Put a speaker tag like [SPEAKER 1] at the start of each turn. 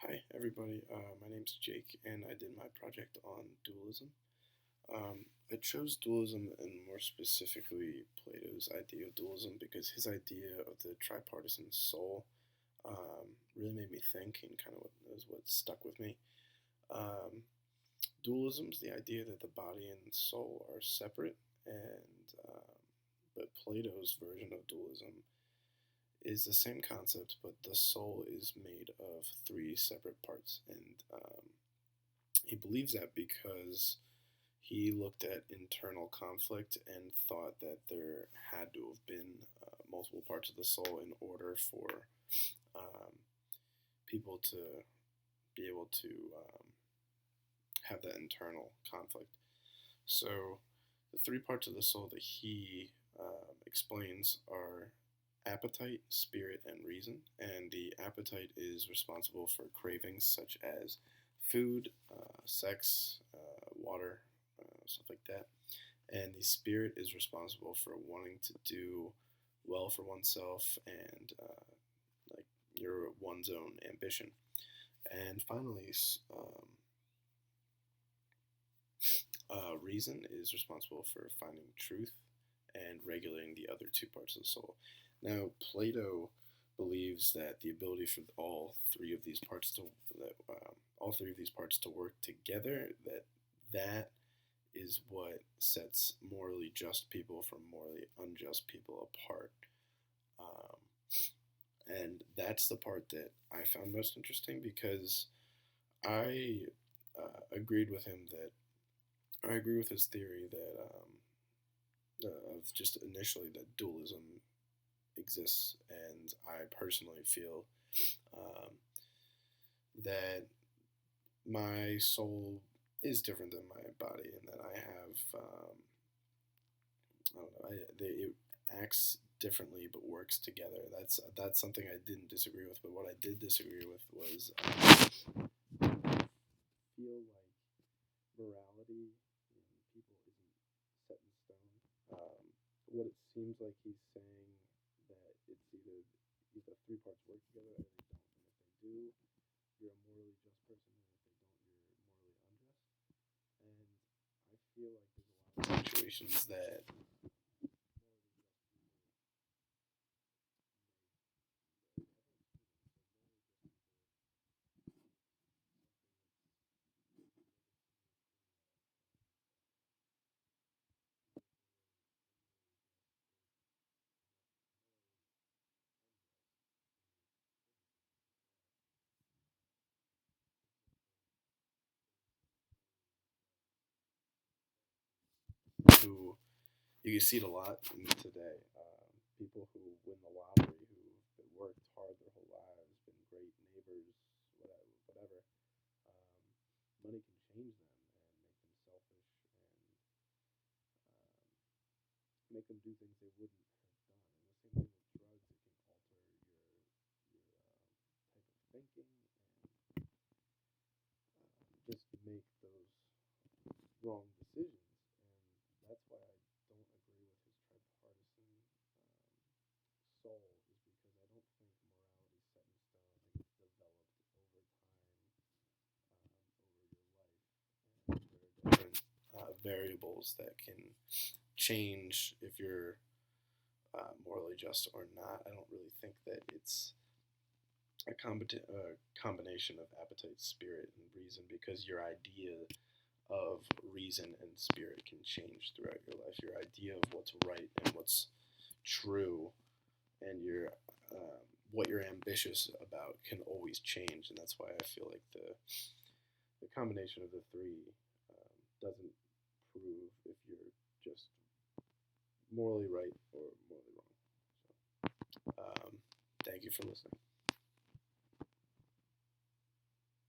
[SPEAKER 1] Hi, everybody. My name's Jake, and I did my project on dualism. I chose dualism and more specifically Plato's idea of dualism because his idea of the tripartisan soul really made me think and kind of was what stuck with me. Um, Dualism is the idea that the body and soul are separate, and but Plato's version of dualism is the same concept, but the soul is made of three separate parts, and he believes that because he looked at internal conflict and thought that there had to have been multiple parts of the soul in order for um, people to be able to have that internal conflict. So, the three parts of the soul that he explains are appetite, spirit, and reason. And the appetite is responsible for cravings such as food, sex, water, stuff like that. And the spirit is responsible for wanting to do well for oneself and like your one's own ambition. And finally, reason is responsible for finding truth and regulating the other two parts of the soul. Now, Plato believes that the ability for all three of these parts to work together, that is what sets morally just people from morally unjust people apart. Um, and that's the part that I found most interesting because I agreed with him that I agree with his theory that of just initially that dualism exists, and I personally feel um, that my soul is different than my body, and that I have I don't know, it acts differently but works together. That's something I didn't disagree with, but what I did disagree with was feel like morality in people isn't set in stone. What it seems like he's saying that it's either three parts work together or they don't, and if they do, you're a morally just person, and if they don't, you're morally unjust. And I feel like there's a lot of situations that who you see it a lot in today. People who win the lottery, who've worked hard their whole lives, been great neighbors, whatever. Money can change them and make them selfish and make them do things they wouldn't have done. And the same thing with drugs; it can alter your type of thinking and just make those wrong decisions. And that's why I don't agree with his tripartisan soul, is because I don't think morality is set in stone. I think it's developed over time, over your life, and there are different variables that can change if you're morally just or not. I don't really think that it's combination of appetite, spirit, and reason, because your idea of reason and spirit can change throughout your life. Your idea of what's right and what's true, and what you're ambitious about can always change, and that's why I feel like the combination of the three doesn't prove if you're just morally right or morally wrong. So, thank you for listening.